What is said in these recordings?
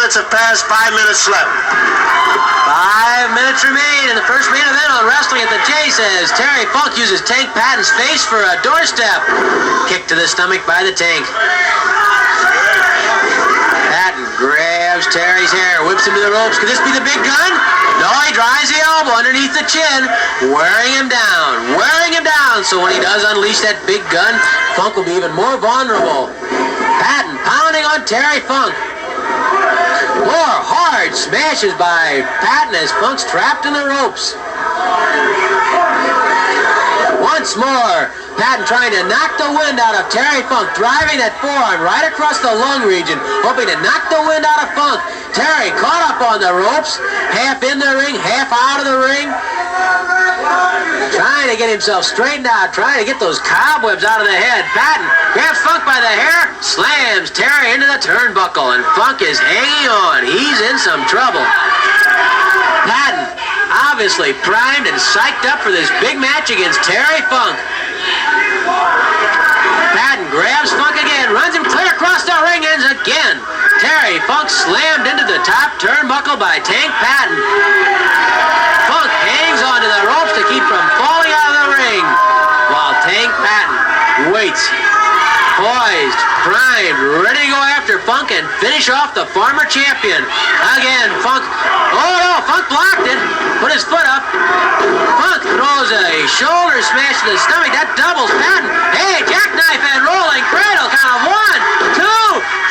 minutes have passed, 5 minutes left. 5 minutes remain in the first main event on Wrestling at the Chase as Terry Funk uses Tank Patton's face for a doorstep. Kick to the stomach by the Tank. Patton grabs Terry's hair, whips him to the ropes. Could this be the big gun? No, he drives the elbow underneath the chin, wearing him down. So when he does unleash that big gun, Funk will be even more vulnerable. Patton pounding on Terry Funk. More hard smashes by Patton as Funk's trapped in the ropes. Once more, Patton trying to knock the wind out of Terry Funk, driving that forearm right across the lung region, hoping to knock the wind out of Funk. Terry caught up on the ropes, half in the ring, half out of the ring, trying to get himself straightened out, trying to get those cobwebs out of the head. Patton grabs Funk by the hair, slams Terry into the turnbuckle, and Funk is hanging on. He's in some trouble. Patton obviously primed and psyched up for this big match against Terry Funk. Patton grabs Funk again, runs him clear across the ring ends again. Terry Funk slammed into the top turnbuckle by Tank Patton. Funk hangs onto the ropes to keep from falling out of the ring, while Tank Patton waits, poised, primed, ready to go after Funk and finish off the former champion. Again, Funk, oh no, Funk blocked it, put his foot up. Funk throws a shoulder smash to the stomach, that doubles Patton. Hey, jackknife and rolling cradle, count of 1, 2,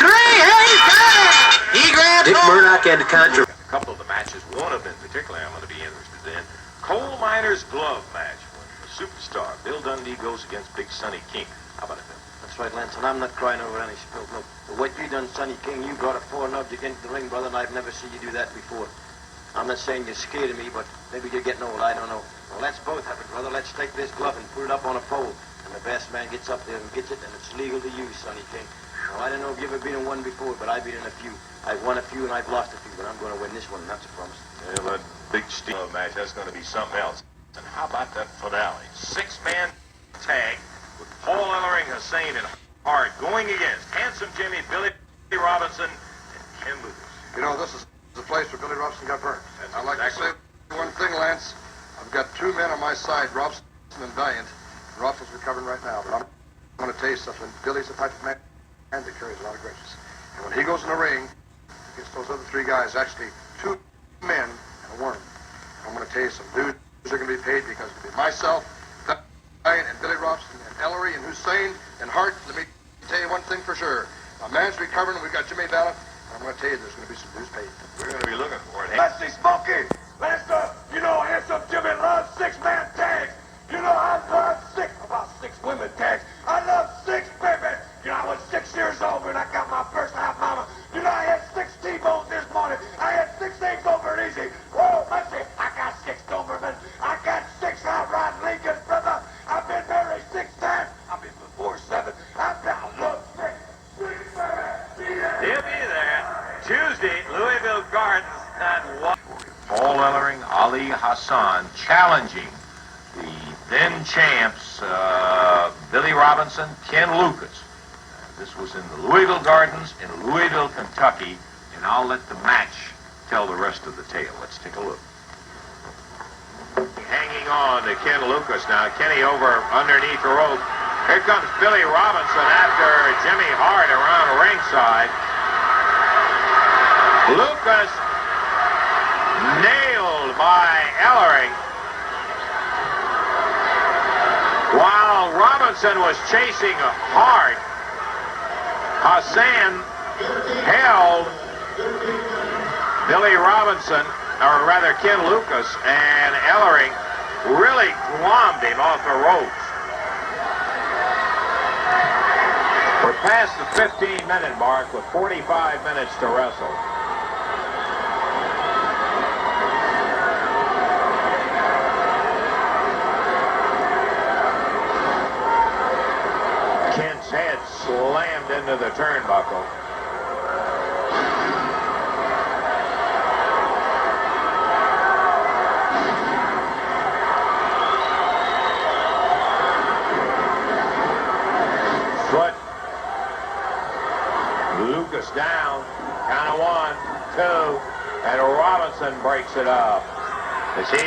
3, hey, he's got it! He grabs Dick Murdoch and Contra. A couple of the matches, one of them particularly I'm going to be interested in. Coal Miner's glove match when the superstar Bill Dundee goes against Big Sonny King. How about it, Bill? That's right, Lance, and I'm not crying over any spilled milk. The what you done, Sonny King, you brought a 4-0 to get into the ring, brother, and I've never seen you do that before. I'm not saying you're scared of me, but maybe you're getting old, I don't know. Well, let's both have it, brother. Let's take this glove and put it up on a pole. And the best man gets up there and gets it, and it's legal to use, Sonny King. Now, I don't know if you've ever been in one before, but I've been in a few. I've won a few and I've lost a few, but I'm going to win this one, and that's a promise. Yeah, that big steel match, that's going to be something else. And how about that finale? 6-man tag with Paul Ellering, Hussein, and Hart going against Handsome Jimmy, Billy Robinson, and Ken Lucas. You know, this is the place where Billy Robinson got burned. That's I'd like exactly to say one thing, Lance. I've got 2 men on my side, Robinson and Valiant. Robson's recovering right now, but I'm going to tell you something. Billy's a type of man that carries a lot of grudges. And when he goes in the ring against those other 3 guys, actually 2 men and a worm, I'm going to tell you some dudes are going to be paid because it'll be myself, Valiant, and Billy Robson, and Ellery, and Hussein, and Hart. Let me tell you one thing for sure. My man's recovering, we've got Jimmy Valiant, and I'm going to tell you there's going to be some dues paid. We're going to be looking for it. Let's see, Smokey! Let's, you know, Handsome Jimmy loves 6-man tags. You know, I love 6 women tags. I love 6 baby. You know, I was 6 years old when I got my first half mama. You know, I had 6 T-bones this morning. I had 6 eggs over it easy. Whoa, let's see. I got 6 Doberman. I got 6 outright Lincoln, brother. I've been married 6 times. I've been before 7. I've been, I love 6. 6 baby. He'll be there Tuesday, Louisville Gardens, not one. Paul Ellering, Ali Hassan challenging the then champs, Billy Robinson, Ken Lucas. This was in the Louisville Gardens in Louisville, Kentucky, and I'll let the match tell the rest of the tale. Let's take a look. Hanging on to Ken Lucas now. Kenny over underneath the rope. Here comes Billy Robinson after Jimmy Hart around ringside. Lucas nailed by Ellering, while Robinson was chasing Hart. Hassan held Billy Robinson, or rather Ken Lucas, and Ellering really glommed him off the ropes. We're past the 15-minute mark with 45 minutes to wrestle. Ken's head slammed into the turnbuckle. Foot. Lucas down. Count of 1, 2, and Robinson breaks it up. As he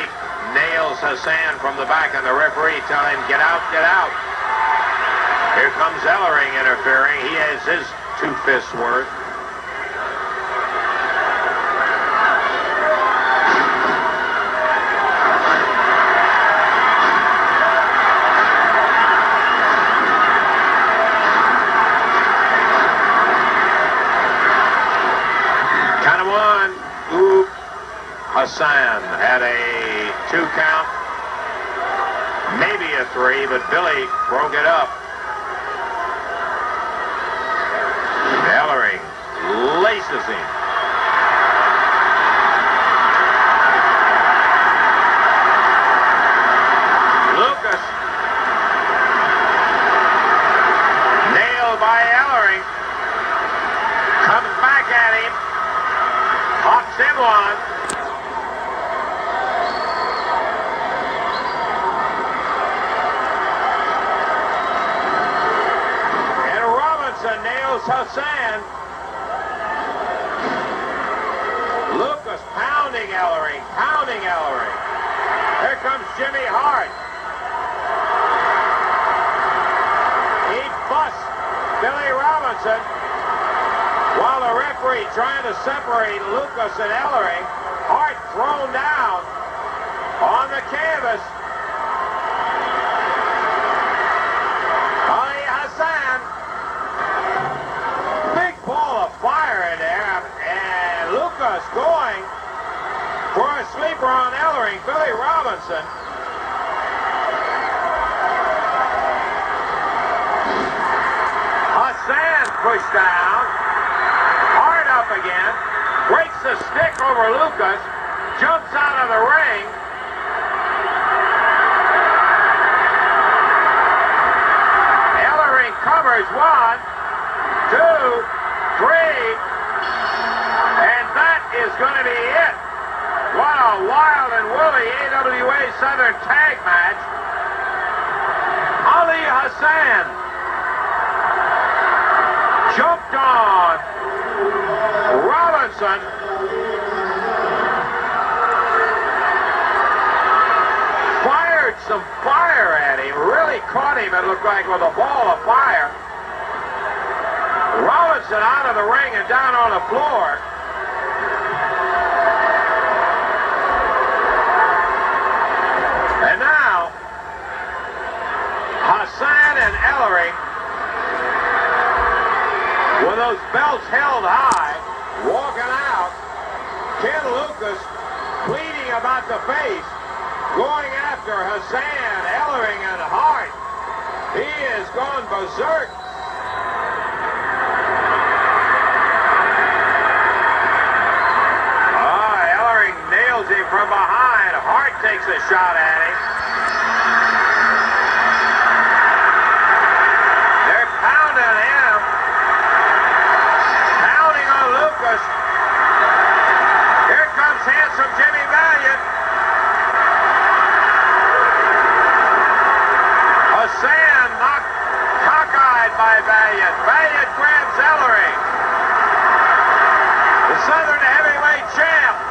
nails Hassan from the back, and the referee telling him, get out, get out. Here comes Ellering interfering. He has his 2 fists worth. Count of 1. Oop. Hassan had a 2 count. Maybe a 3, but Billy broke it up. Ellering laces him. Lucas. Nailed by Ellering. Comes back at him. Hops in one. Nails Hassan. Lucas pounding Ellering, pounding Ellering. Here comes Jimmy Hart. He busts Billy Robinson while the referee trying to separate Lucas and Ellering. Hart thrown down on the canvas. Ali Hassan. Ball of fire in there, and Lucas going for a sleeper on Ellering. Billy Robinson. Hassan pushed down. Hard up again. Breaks the stick over Lucas. Jumps out of the ring. Ellering covers 1, 2, 3, and that is going to be it. What a wild and woolly AWA Southern tag match. Ali Hassan jumped on Robinson. Fired some fire at him. Really caught him, it looked like, with a ball of fire. Robinson out of the ring and down on the floor. And now, Hassan and Ellering, with those belts held high, walking out. Ken Lucas pleading about the face, going after Hassan, Ellering, and Hart. He has gone berserk. Him from behind. Hart takes a shot at him. They're pounding him. Pounding on Lucas. Here comes handsome Jimmy Valiant. Hassan knocked cockeyed by Valiant. Valiant grabs Ellering. The Southern heavyweight champ.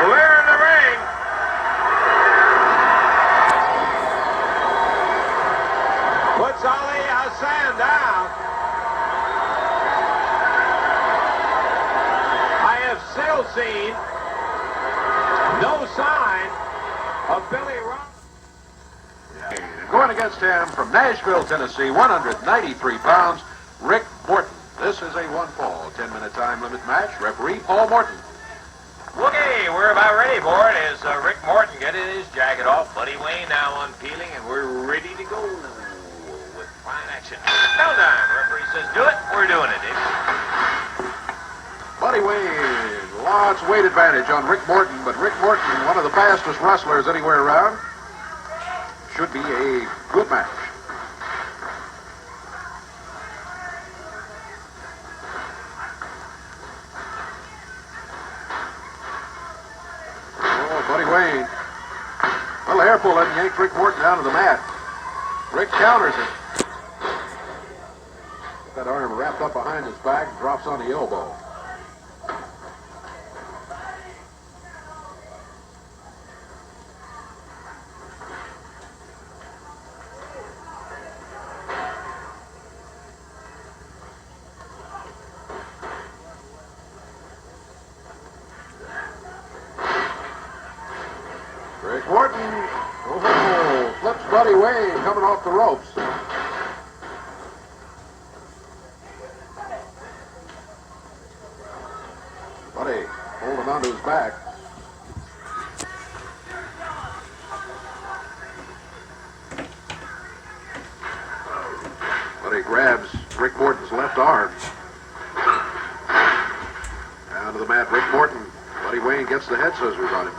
Clear in the ring. Puts Ali Hassan down. I have still seen no sign of Billy Robinson. Going against him from Nashville, Tennessee, 193 pounds, Rick Morton. This is a 1-fall, 10-minute time limit match. Referee Paul Morton. Okay, we're about ready for it as Rick Morton getting his jacket off. Buddy Wayne now unpeeling, and we're ready to go with fine action. Countdown. Referee says do it. We're doing it, Dave. Buddy Wayne, lots of weight advantage on Rick Morton, but Rick Morton, one of the fastest wrestlers anywhere around, should be a good match. Buddy Wayne. Well, hair pulling yanked Rick Morton down to the mat. Rick counters it. That arm wrapped up behind his back, drops on the elbow. Rick Morton, oh, flips Buddy Wayne coming off the ropes. Buddy holding onto his back. Buddy grabs Rick Morton's left arm. Down to the mat, Rick Morton. Buddy Wayne gets the head scissors on him.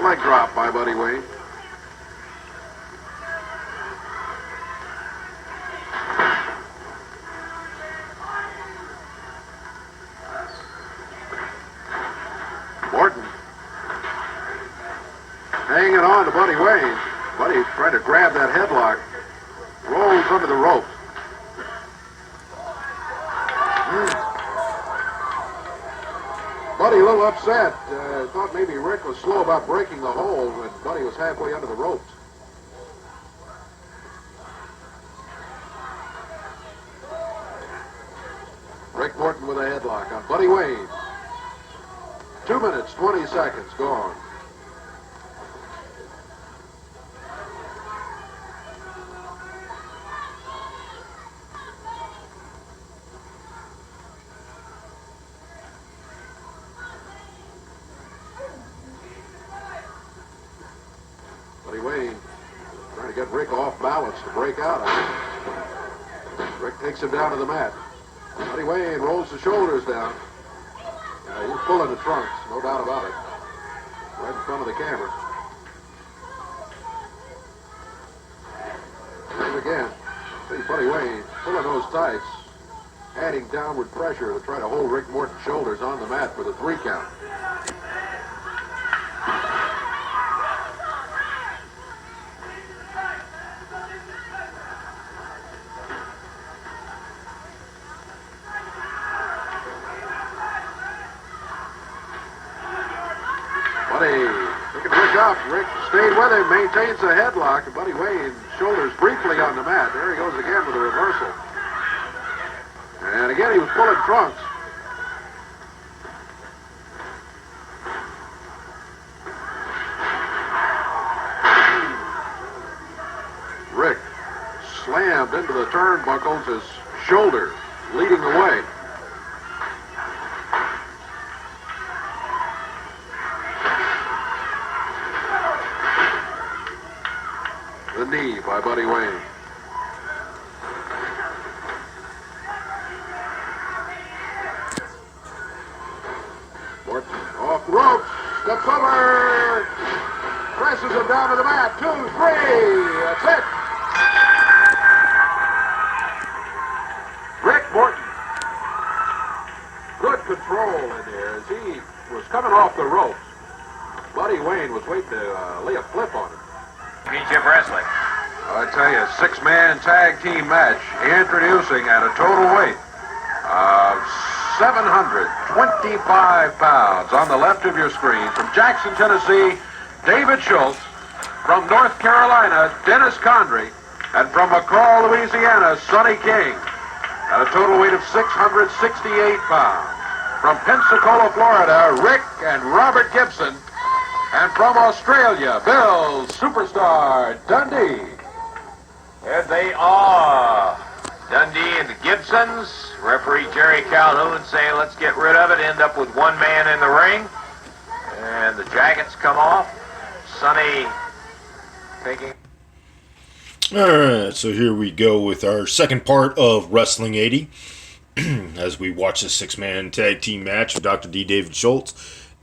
Leg drop by Buddy Wayne. Morton hanging on to Buddy Wayne. Buddy trying to grab that headlock. Rolls under the ropes. Buddy a little upset. Thought maybe Rick was slow about breaking the hold when Buddy was halfway under the ropes. Rick Morton with a headlock on Buddy Wayne. 2 minutes, 20 seconds gone. Buddy Wayne trying to get Rick off balance to break out of it. Rick takes him down to the mat. Buddy Wayne rolls the shoulders down. He's pulling the trunks, no doubt about it. Right in front of the camera. And again, see Buddy Wayne pulling those tights, adding downward pressure to try to hold Rick Morton's shoulders on the mat for the 3 count. Picking Rick up. Rick stayed with him, maintains the headlock, and Buddy Wayne shoulders briefly on the mat. There he goes again with a reversal. And again, he was pulling trunks. Rick slammed into the turnbuckles, his shoulder leading the way. The knee by Buddy Wayne. Morton off the rope, steps over, presses him down to the mat. 2, 3, that's it. Rick Morton. Good control in there as he was coming off the ropes. Buddy Wayne was waiting to lay a flip on him. Championship Wrestling. I tell you, 6-man tag team match introducing at a total weight of 725 pounds on the left of your screen. From Jackson, Tennessee, David Schultz. From North Carolina, Dennis Condrey. And from McCall, Louisiana, Sonny King. At a total weight of 668 pounds. From Pensacola, Florida, Rick and Robert Gibson. And from Australia, Bill Superstar Dundee. There they are. Dundee and the Gibsons. Referee Jerry Calhoun saying, let's get rid of it. End up with 1 man in the ring. And the jackets come off. Sonny taking... Alright, so here we go with our second part of Wrestling 80. As we watch the 6-man tag team match of Dr. D. David Schultz,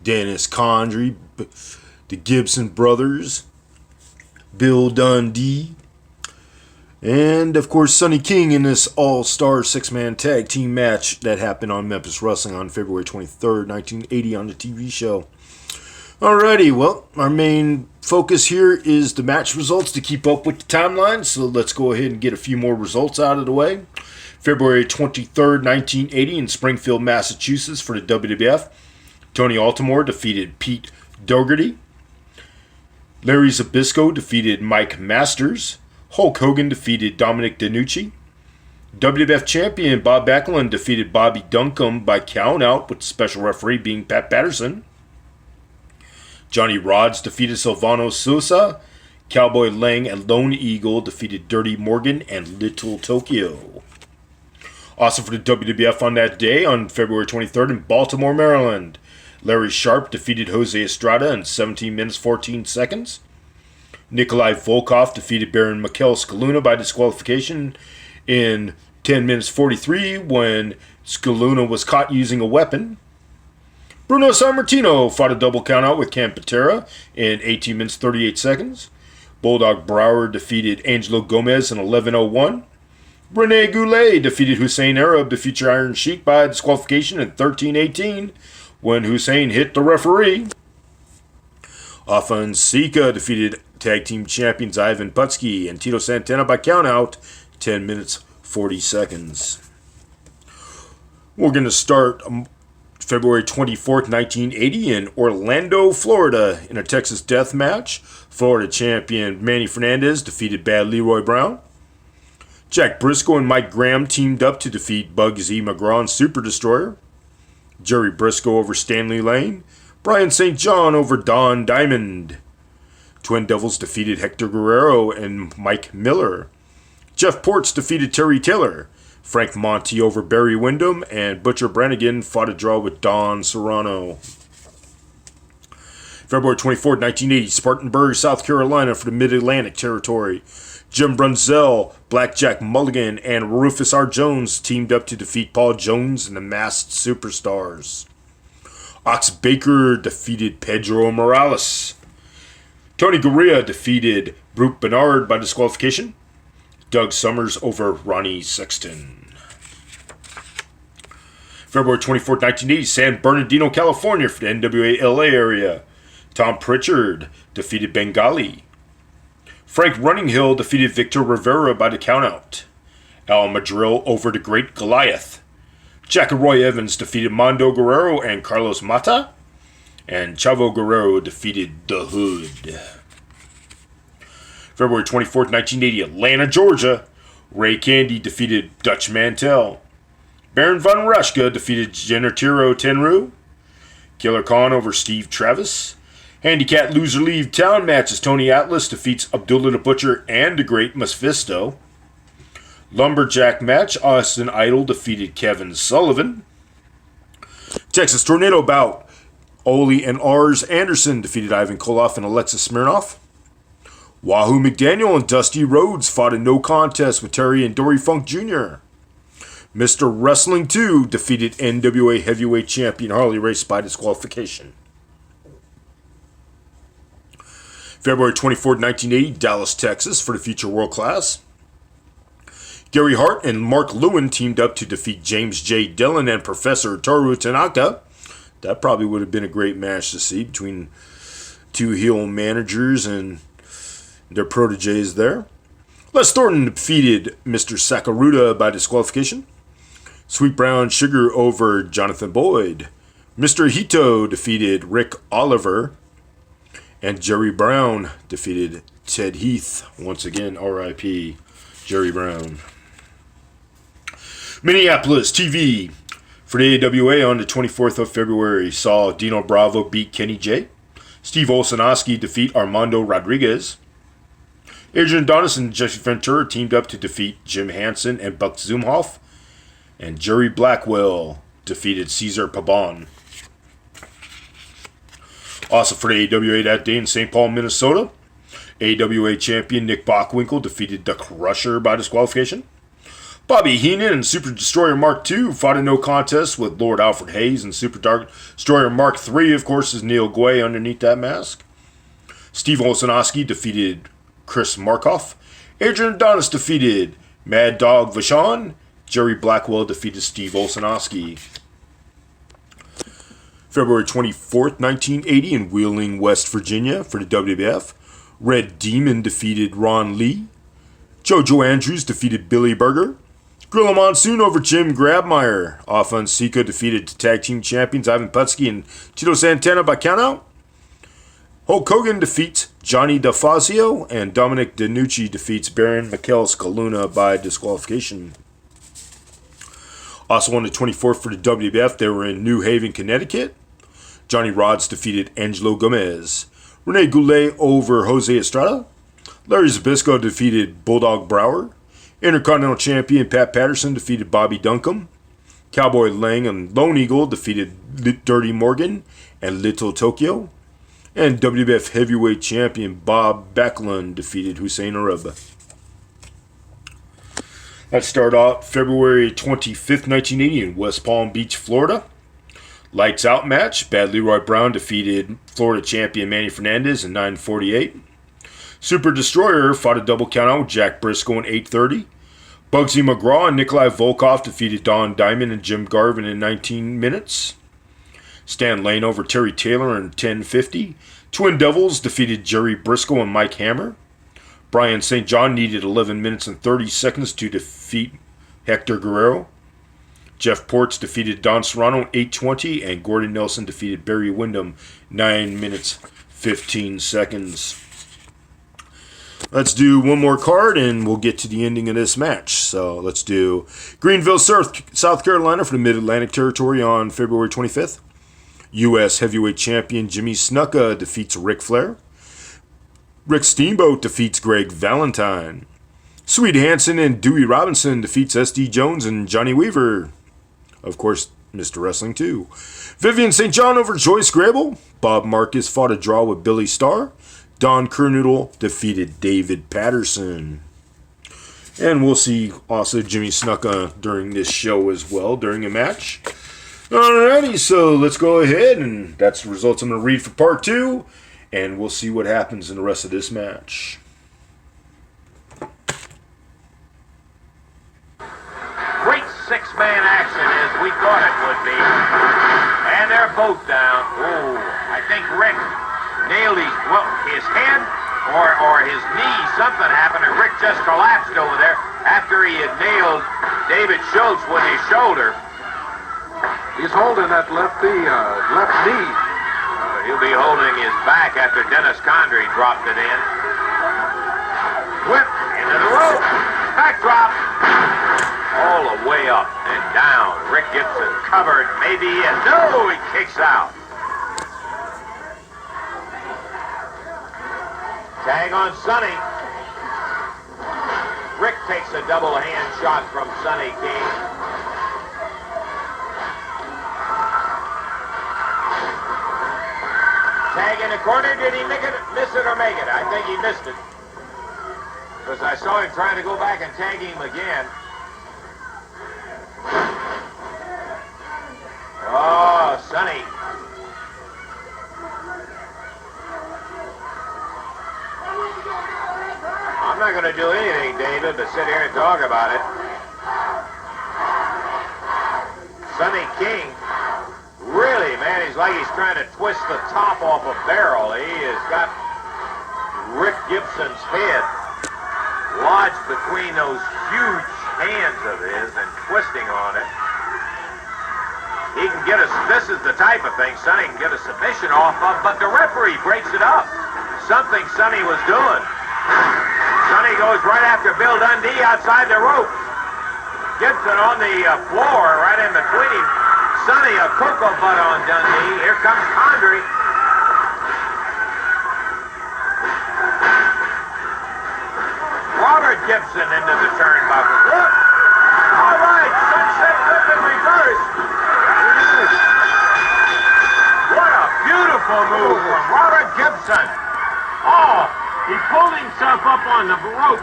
Dennis Condrey, the Gibson brothers, Bill Dundee, And, of course, Sonny King in this all-star six-man tag team match that happened on Memphis Wrestling on February 23rd, 1980 on the TV show. Alrighty, well, our main focus here is the match results to keep up with the timeline, so let's go ahead and get a few more results out of the way. February 23rd, 1980 in Springfield, Massachusetts for the WWF. Tony Altomore defeated Pete Dougherty. Larry Zbyszko defeated Mike Masters. Hulk Hogan defeated Dominic DeNucci. WWF Champion Bob Backlund defeated Bobby Duncombe by count out, with the special referee being Pat Patterson. Johnny Rodz defeated Silvano Sousa. Cowboy Lang and Lone Eagle defeated Dirty Morgan and Little Tokyo. Also for the WWF on that day, on February 23rd in Baltimore, Maryland, Larry Sharp defeated Jose Estrada in 17 minutes 14 seconds. Nikolai Volkov defeated Baron Mikhail Skaluna by disqualification in 10 minutes 43 when Skaluna was caught using a weapon. Bruno Sammartino fought a double countout with Ken Patera in 18 minutes 38 seconds. Bulldog Brower defeated Angelo Gomez in 11:01. Rene Goulet defeated Hussein Arab, the future Iron Sheik, by disqualification in 13:18 when Hussein hit the referee. Afan Sika defeated tag team champions Ivan Putski and Tito Santana by countout, 10 minutes 40 seconds. We're going to start February 24th, 1980 in Orlando, Florida in a Texas death match. Florida champion Manny Fernandez defeated Bad Leroy Brown. Jack Briscoe and Mike Graham teamed up to defeat Bugsy McGraw and Super Destroyer. Jerry Briscoe over Stanley Lane. Brian St. John over Don Diamond. Twin Devils defeated Hector Guerrero and Mike Miller. Jeff Ports defeated Terry Taylor. Frank Monty over Barry Windham, and Butcher Brannigan fought a draw with Don Serrano. February 24, 1980, Spartanburg, South Carolina for the Mid-Atlantic Territory. Jim Brunzell, Blackjack Mulligan, and Rufus R. Jones teamed up to defeat Paul Jones and the Masked Superstars. Ox Baker defeated Pedro Morales. Tony Gurria defeated Brooke Bernard by disqualification. Doug Summers over Ronnie Sexton. February 24, 1980, San Bernardino, California for the NWA LA area. Tom Pritchard defeated Bengali. Frank Runninghill defeated Victor Rivera by the countout. Al Madril over the Great Goliath. Jack and Roy Evans defeated Mondo Guerrero and Carlos Mata. And Chavo Guerrero defeated The Hood. February 24, 1980, Atlanta, Georgia. Ray Candy defeated Dutch Mantell. Baron Von Raschke defeated Gennaro Tenryu. Killer Khan over Steve Travis. Handicap loser leave town matches. Tony Atlas defeats Abdullah the Butcher and the Great Mephisto. Lumberjack match. Austin Idol defeated Kevin Sullivan. Texas Tornado bout. Ole and Ars Anderson defeated Ivan Koloff and Alexis Smirnoff. Wahoo McDaniel and Dusty Rhodes fought a no contest with Terry and Dory Funk Jr. Mr. Wrestling 2 defeated NWA Heavyweight Champion Harley Race by disqualification. February 24, 1980, Dallas, Texas for the Future World Class. Gary Hart and Mark Lewin teamed up to defeat James J. Dillon and Professor Toru Tanaka. That probably would have been a great match to see between two heel managers and their proteges there. Les Thornton defeated Mr. Sakaruda by disqualification. Sweet Brown Sugar over Jonathan Boyd. Mr. Hito defeated Rick Oliver. And Jerry Brown defeated Ted Heath. Once again, R.I.P. Jerry Brown. Minneapolis TV. For the AWA on the 24th of February, saw Dino Bravo beat Kenny J. Steve Olsonowski defeat Armando Rodriguez. Adrian Donis and Jesse Ventura teamed up to defeat Jim Hansen and Buck Zumhoff. And Jerry Blackwell defeated Cesar Pabon. Also for the AWA that day in St. Paul, Minnesota, AWA champion Nick Bockwinkel defeated the Crusher by disqualification. Bobby Heenan and Super Destroyer Mark II fought a no contest with Lord Alfred Hayes, and Super Destroyer Mark III, of course, is Neil Gway underneath that mask. Steve Olsonowski defeated Chris Markoff, Adrian Adonis defeated Mad Dog Vachon. Jerry Blackwell defeated Steve Olsonowski. February 24th, 1980 in Wheeling, West Virginia for the WWF. Red Demon defeated Ron Lee. JoJo Andrews defeated Billy Berger. Gorilla Monsoon over Jim Grabmeyer. Offense Sika defeated tag team champions Ivan Putski and Tito Santana by countout. Hulk Hogan defeats Johnny DeFazio, and Dominic DeNucci defeats Baron Mikel Scaluna by disqualification. Also on the 24th for the WWF, they were in New Haven, Connecticut. Johnny Rodz defeated Angelo Gomez. Rene Goulet over Jose Estrada. Larry Zbyszko defeated Bulldog Brower. Intercontinental Champion Pat Patterson defeated Bobby Duncombe. Cowboy Lang and Lone Eagle defeated Dirty Morgan and Little Tokyo. And WWF Heavyweight Champion Bob Backlund defeated Hussein Arab. Let's start off February 25th, 1980 in West Palm Beach, Florida. Lights Out match. Bad Leroy Brown defeated Florida champion Manny Fernandez in 9:48. Super Destroyer fought a double countout with Jack Briscoe in 8:30. Bugsy McGraw and Nikolai Volkov defeated Don Diamond and Jim Garvin in 19 minutes. Stan Lane over Terry Taylor in 10:50. Twin Devils defeated Jerry Briscoe and Mike Hammer. Brian St. John needed 11 minutes and 30 seconds to defeat Hector Guerrero. Jeff Ports defeated Don Serrano in 8:20, and Gordon Nelson defeated Barry Windham 9 minutes 15 seconds. Let's do one more card and we'll get to the ending of this match. So let's do Greenville, South Carolina for the Mid-Atlantic Territory on February 25th. U.S. Heavyweight Champion Jimmy Snuka defeats Ric Flair. Rick Steamboat defeats Greg Valentine. Sweet Hansen and Dewey Robinson defeats S.D. Jones and Johnny Weaver. Of course, Mr. Wrestling 2. Vivian St. John over Joyce Grable. Bob Marcus fought a draw with Billy Starr. Don Kernoodle defeated David Patterson. And we'll see also Jimmy Snuka during this show as well, during a match. Alrighty, so let's go ahead, and that's the results I'm going to read for part 2, and we'll see what happens in the rest of this match. Great six-man action as we thought it would be. And they're both down. Oh, I think Rick nailed his head or his knee. Something happened, and Rick just collapsed over there after he had nailed David Schultz with his shoulder. He's holding that left knee. He'll be holding his back after Dennis Condrey dropped it in. Whip into the rope. Backdrop. All the way up and down. Rick Gibson covered, maybe, and no, he kicks out. Tag on Sonny. Rick takes a double hand shot from Sonny King. Tag in the corner. Did he miss it or make it? I think he missed it. Because I saw him trying to go back and tag him again. Oh, Sonny. I'm not going to do anything, David, but sit here and talk about it. Sonny King. Really, man, he's like he's trying to twist the top off a barrel. He has got Rick Gibson's head lodged between those huge hands of his and twisting on it. He can get this is the type of thing Sonny can get a submission off of, but the referee breaks it up. Something Sonny was doing. Sonny goes right after Bill Dundee outside the rope. Gibson on the floor right in between him. Sonny, a cocoa butt on Dundee. Here comes Condrey. Robert Gibson into the turnbuckle. Look! All right, sunset flip in reverse. What a beautiful move from Robert Gibson. Oh, he pulled himself up on the rope,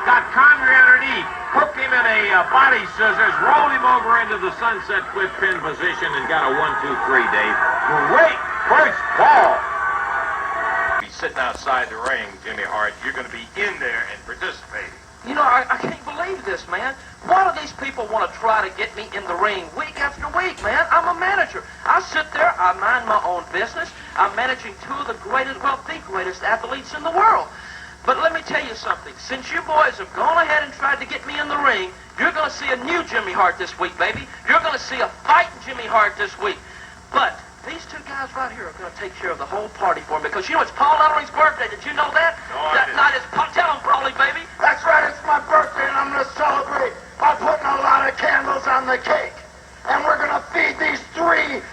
got Condrey underneath, hooked him in a body scissors, rolled him over into the sunset flip pin position, and got a 1, 2, 3, Dave. Great first fall. sitting outside the ring, Jimmy Hart. You're going to be in there and participating. You know, I can't believe this, man. Why do these people want to try to get me in the ring week after week, man? I'm a manager. I sit there, I mind my own business. I'm managing two of the greatest, well, the greatest athletes in the world. But let me tell you something. Since you boys have gone ahead and tried to get me in the ring, you're going to see a new Jimmy Hart this week, baby. You're going to see a fighting Jimmy Hart this week. But these two guys right here are going to take care of the whole party for me because, you know, it's Paul Ellering's birthday. Did you know that? No, I That didn't. night is... Tell him, Paulie, baby. That's right, it's my birthday, and I'm going to celebrate by putting a lot of candles on the cake. And we're going to feed these three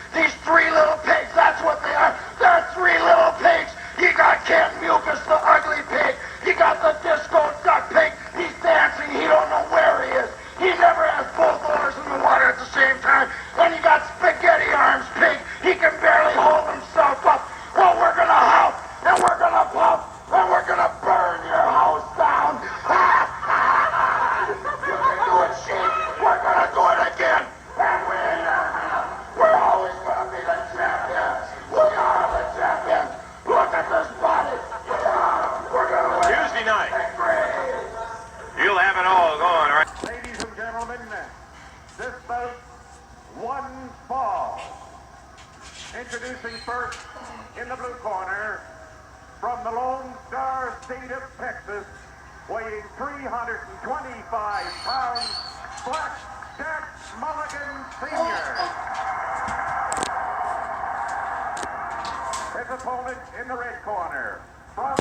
little pigs. That's what they are. They're three little pigs. You got Ken Mucus, the ugly pig. You got the disco duck pig. He's dancing. He don't know where he is. He never has both oars in the water at the same time. And you got Spaghetti Arms pig. He can barely hold himself up. Well, we're going to huff, and we're going to puff, and we're going to burn your house down. You can do it, sheep. We're going to do it again. And we're always going to be the champions. We are the champions. Look at this body. We're going to win. Tuesday night. You'll have it all going, right? Ladies and gentlemen, this bout, one fall. Introducing first in the blue corner, from the Lone Star State of Texas, weighing 325 pounds, Black Jack Mulligan Sr. His opponent in the red corner, from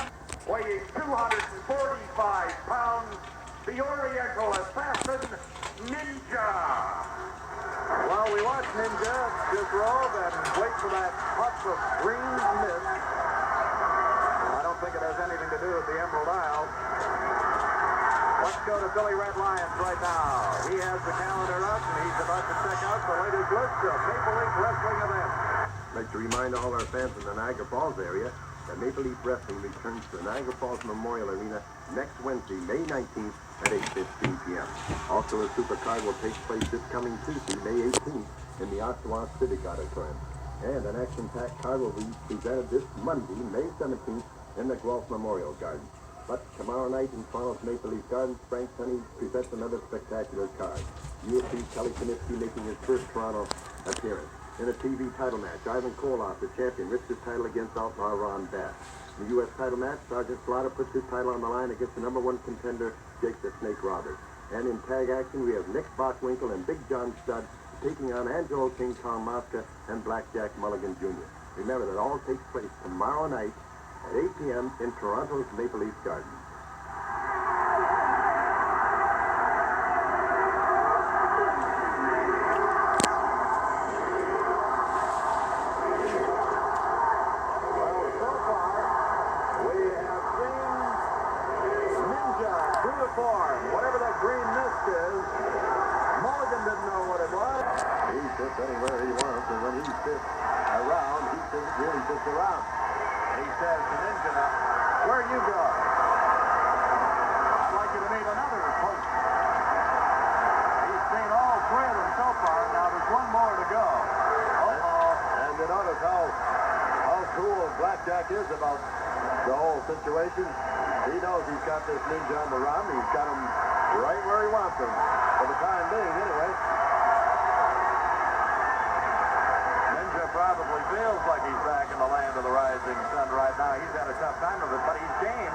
weighing 245 pounds, the Oriental Assassin, Ninja. While we watch Ninja disrobe and wait for that puff of green mist, I don't think it has anything to do with the Emerald Isle. Let's go to Billy Red Lyons right now. He has the calendar up, and he's about to check out the latest list of Maple Leaf Wrestling events. I'd like to remind all our fans in the Niagara Falls area that Maple Leaf Wrestling returns to the Niagara Falls Memorial Arena next Wednesday, May 19th at 8:15 p.m. Also, a supercard will take place this coming Tuesday, May 18th in the Oshawa Civic Auditorium. And an action-packed card will be presented this Monday, May 17th in the Guelph Memorial Garden. But tomorrow night in Toronto's Maple Leaf Gardens, Frank Tunney presents another spectacular card. You'll see Kelly Kiniski making his first Toronto appearance. In a TV title match, Ivan Koloff, the champion, risks his title against Outlaw Ron Bass. In the U.S. title match, Sergeant Slaughter puts his title on the line against the #1 contender, Jake the Snake Roberts. And in tag action, we have Nick Bockwinkel and Big John Studd taking on Angelo King Kong Mosca and Blackjack Mulligan Jr. Remember, that all takes place tomorrow night at 8 p.m. in Toronto's Maple Leaf Gardens. Whatever that green mist is, Mulligan didn't know what it was. He sits anywhere he wants, and when he sits around, he really sits around. He says to Ninja, where you go? I'd like you to meet another coach. He's seen all three of them so far. Now there's one more to go. And you notice how cool Blackjack is about the whole situation. He knows he's got this Ninja on the run. He's got him right where he wants him. For the time being, anyway. Ninja probably feels like he's back in the land of the rising sun right now. He's had a tough time of it, but he's game.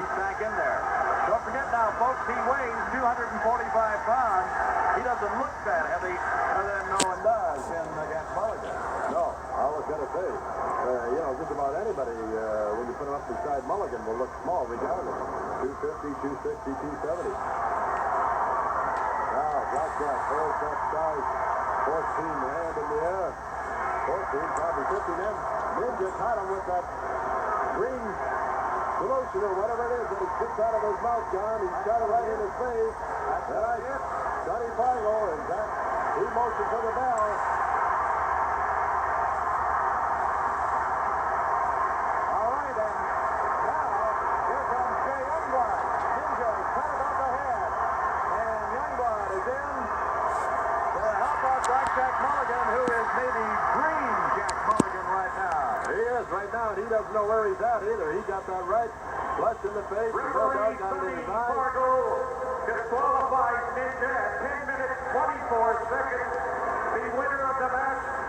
He's back in there. Don't forget now, folks, he weighs 245 pounds. He doesn't look that heavy, than no one does against Mulligan. No, I was going to say, just about anybody, when you put him up beside Mulligan, will look small regardless. 250, 260, 270. Now, Blackjack holds that size 14 hand in the air. 14, probably 15 in. Ninja caught him with that green solution or whatever it is that he spits out of his mouth, John. He shot it right in his face. That's right. Sonny Fargo, and that he motioned for the bell. All right, and now here comes Jay Youngblood. Ninja is cut above the head, and Youngblood is in to help out Blackjack Mulligan, who is maybe green Jack Mulligan right now. He is right now, and he doesn't doesn't know where he's at either. He got that right. Flushed in the face. The bulldog got it in his eye. Fargo disqualifies Ninja at 10 minutes, 24 seconds. The winner of the match